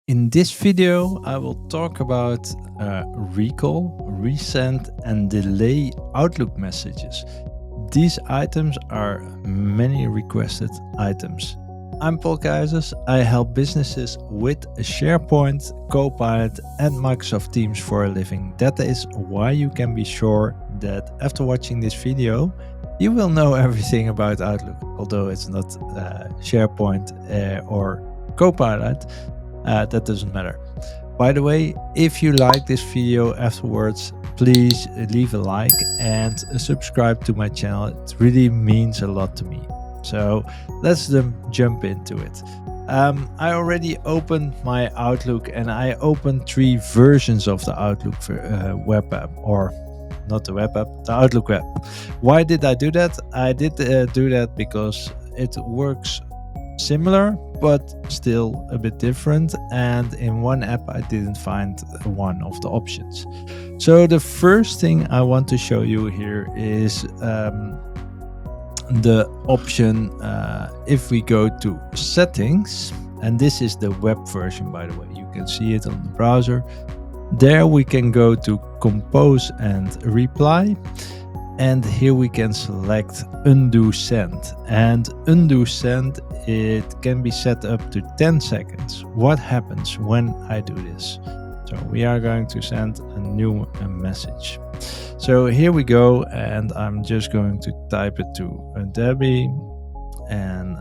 In this video, I will talk about recall, resend, and delay Outlook messages. These items are many requested items. I'm Paul Keizers. I help businesses with SharePoint, Copilot, and Microsoft Teams for a living. That is why you can be sure that after watching this video, you will know everything about Outlook, although it's not SharePoint or Copilot. That doesn't matter. By the way, if you like this video afterwards, please leave a like and subscribe to my channel. It really means a lot to me. So let's jump into it. I already opened my Outlook and I opened 3 versions of the Outlook web app, or not the web app, the Outlook web. Why did I do that? I did do that because it works similar but still a bit different, and in one app I didn't find one of the options. So the first thing I want to show you here is the option if we go to settings, and this is the web version, by the way, you can see it on the browser. There we can go to compose and reply, and here we can select undo send. And undo send, it can be set up to 10 seconds. What happens when I do this? So we are going to send a new message. So here we go, and I'm just going to type it to Debbie and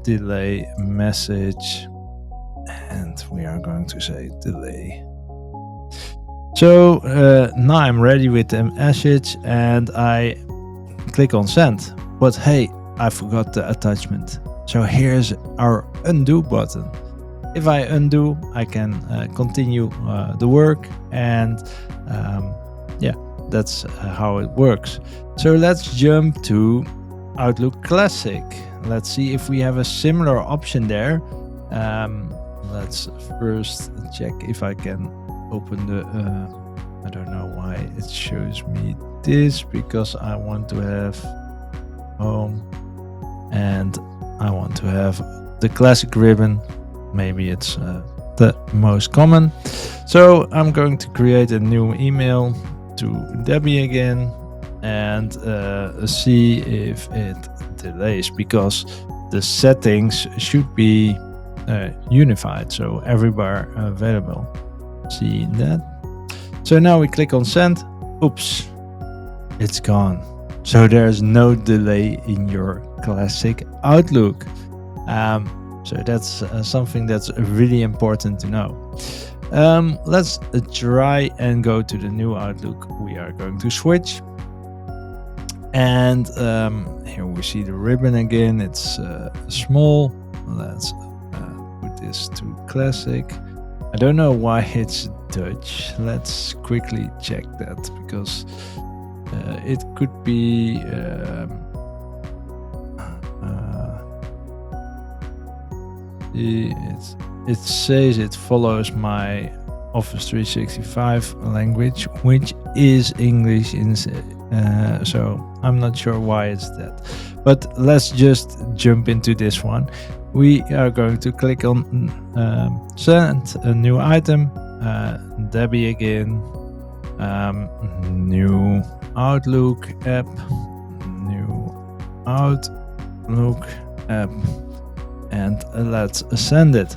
delay message, and we are going to say delay. So now I'm ready with the message and I click on send, but hey, I forgot the attachment. So here's our undo button. If I undo, I can continue the work, and yeah, that's how it works. So let's jump to Outlook Classic. Let's see if we have a similar option there. Let's first check if I can open the I don't know why it shows me this, because I want to have home and I want to have the classic ribbon. Maybe it's the most common. So I'm going to create a new email to Debbie again and see if it delays, because the settings should be unified, so everywhere available. See that? So now we click on send. Oops, it's gone. So there's no delay in your classic Outlook. So that's something that's really important to know. Let's try and go to the new Outlook. We are going to switch. And here we see the ribbon again. It's small. Let's put this to classic. I don't know why it's Dutch. Let's quickly check that, because it could be it says it follows my Office 365 language, which is English, so I'm not sure why it's that. But let's just jump into this one. We are going to click on send a new item, Debbie again, new Outlook app, and let's send it.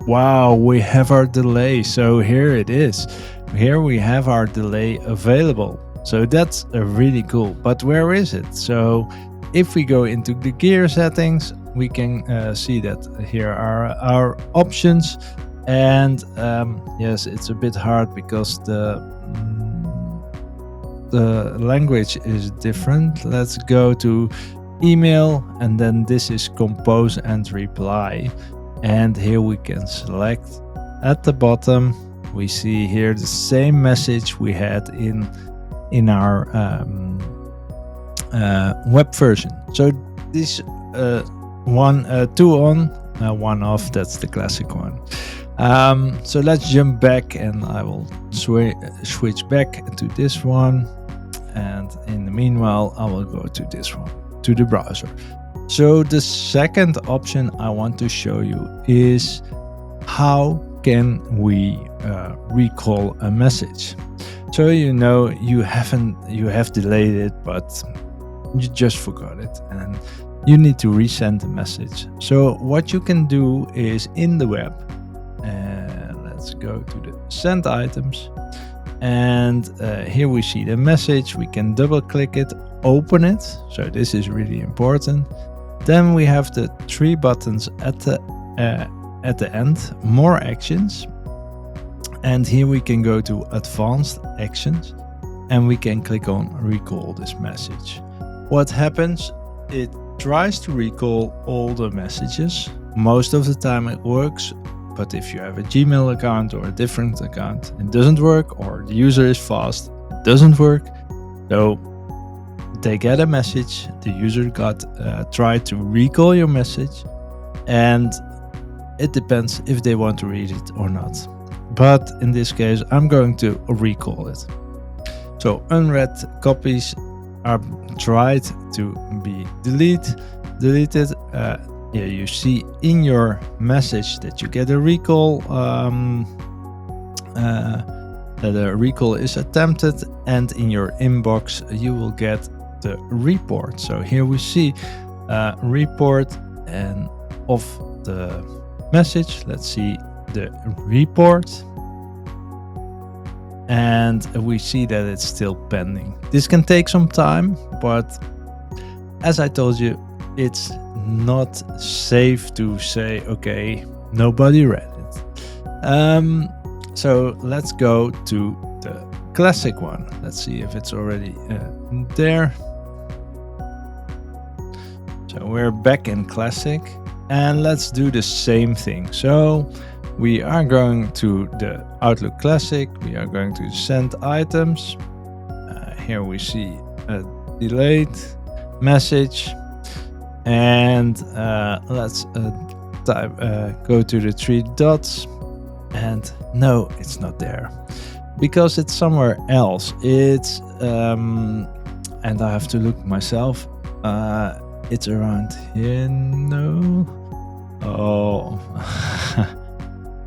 Wow, we have our delay. So here it is. Here we have our delay available. So that's really cool. But where is it? So if we go into the gear settings, we can see that here are our options. And yes, it's a bit hard because the language is different. Let's go to email, and then this is compose and reply. And here we can select at the bottom. We see here the same message we had in our web version. So this one, 2 on, 1 off, that's the classic one. So let's jump back, and I will switch back to this one, and in the meanwhile I will go to this one, to the browser. So the second option I want to show you is how can we recall a message? So you have delayed it, but you just forgot it and you need to resend the message. So what you can do is in the web, let's go to the send items, and here we see the message. We can double click it, open it. So this is really important. Then we have the 3 buttons at the end, more actions. And here we can go to advanced actions and we can click on recall this message. What happens? It tries to recall all the messages. Most of the time it works, but if you have a Gmail account or a different account, it doesn't work, or the user is fast, it doesn't work. So they get a message, the user tried to recall your message, and it depends if they want to read it or not. But in this case, I'm going to recall it. So unread copies are tried to be deleted. Here you see in your message that you get a recall, that a recall is attempted, and in your inbox you will get the report. So here we see report and of the message. Let's see the report, and we see that it's still pending. This can take some time, but as I told you, it's not safe to say, okay, nobody read it. So let's go to the classic one. Let's see if it's already there. So we're back in classic, and let's do the same thing. So we are going to the Outlook Classic. We are going to send items. Here we see a delayed message, and let's go to the 3 dots, and no, it's not there because it's somewhere else. It's and I have to look myself. It's around here. No. Oh.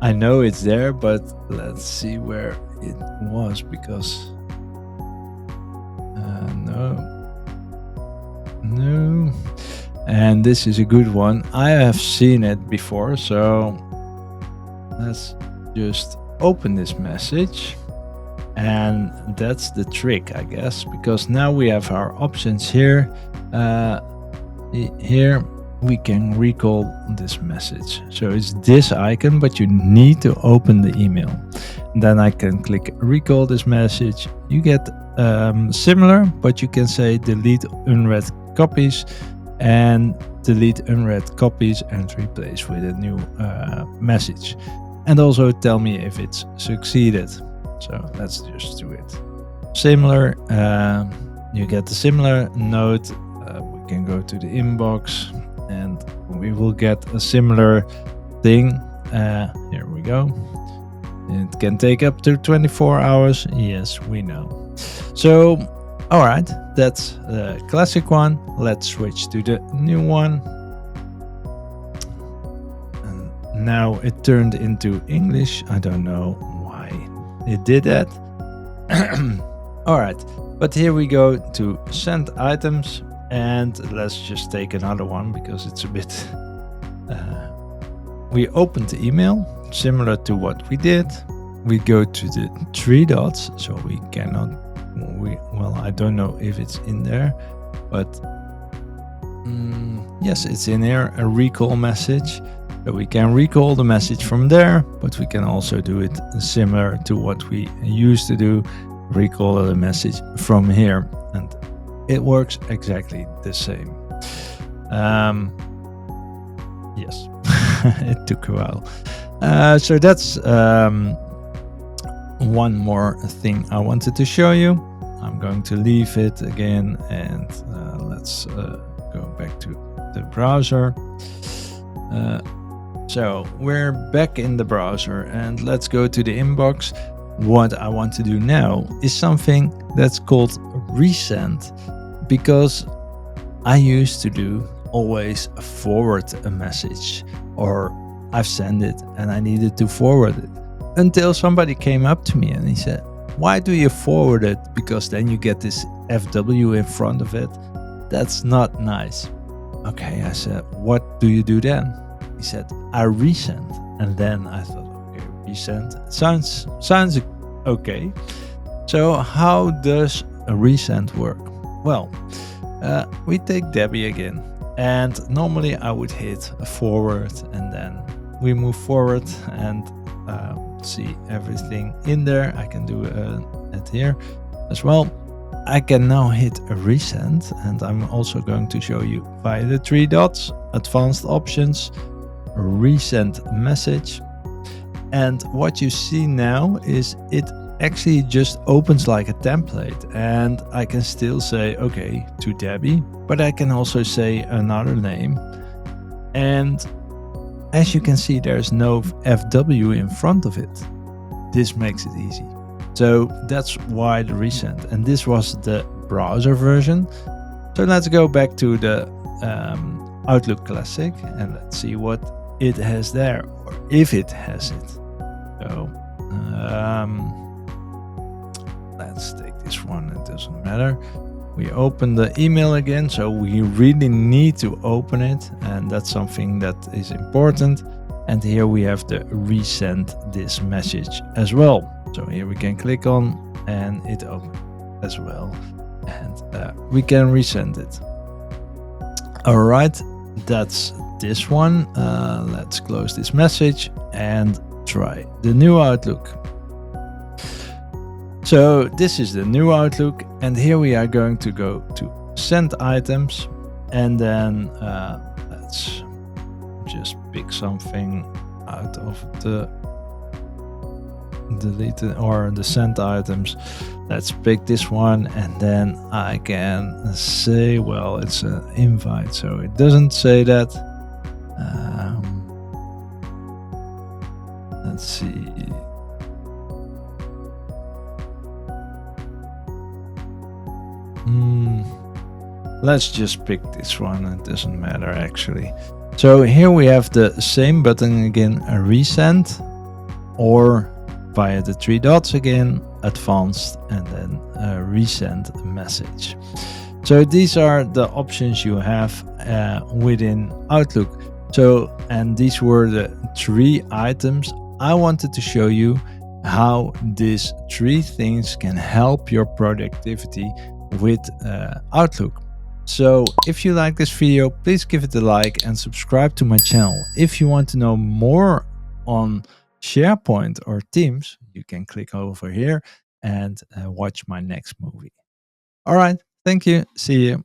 I know it's there, but let's see where it was, because no, and this is a good one. I have seen it before, so let's just open this message, and that's the trick, I guess, because now we have our options here. Here we can recall this message. So it's this icon, but you need to open the email. Then I can click recall this message. You get similar, but you can say delete unread copies, and delete unread copies and replace with a new message. And also tell me if it's succeeded. So let's just do it. Similar, you get the similar note. We can go to the inbox, and we will get a similar thing. Here we go. It can take up to 24 hours. Yes, we know. So, all right, that's the classic one. Let's switch to the new one. And now it turned into English. I don't know why it did that. All right, but here we go to send items. And let's just take another one because it's a bit... we opened the email, similar to what we did. We go to the 3 dots, so we cannot... well, I don't know if it's in there, but... yes, it's in here, a recall message. So we can recall the message from there, but we can also do it similar to what we used to do, recall the message from here. And it works exactly the same. Yes, it took a while. So that's one more thing I wanted to show you. I'm going to leave it again, and let's go back to the browser. So we're back in the browser, and let's go to the inbox. What I want to do now is something that's called resend, because I used to do always forward a message or I've sent it and I needed to forward it. Until somebody came up to me and he said, "Why do you forward it? Because then you get this FW in front of it. That's not nice." Okay, I said, "What do you do then?" He said, "I resend." And then I thought, okay, resend sounds okay. So how does a resend work? Well, we take Debbie again, and normally I would hit forward, and then we move forward and see everything in there. I can do it here as well. I can now hit a resend, and I'm also going to show you via the three dots, advanced options, resend message. And what you see now is it actually just opens like a template, and I can still say, okay, to Debbie, but I can also say another name. And as you can see, there's no FW in front of it. This makes it easy. So that's why the resend. And this was the browser version. So let's go back to the Outlook Classic and let's see what it has there, or if it has it. So let's take this one, it doesn't matter. We open the email again, so we really need to open it, and that's something that is important. And here we have the resend this message as well. So here we can click on and it opens as well, and we can resend it. All right, that's this one. Let's close this message and try the new Outlook. So this is the new Outlook, and here we are going to go to send items, and then let's just pick something out of the deleted or the sent items. Let's pick this one, and then I can say, well, it's an invite, so it doesn't say that. Let's see. Let's just pick this one, it doesn't matter actually. So here we have the same button again, a resend, or via the three dots again, advanced, and then a resend message. So these are the options you have within Outlook. So, and these were the three items I wanted to show you how these three things can help your productivity with Outlook. So if you like this video, please give it a like and subscribe to my channel. If you want to know more on SharePoint or Teams, you can click over here and watch my next movie. All right, thank you. See you.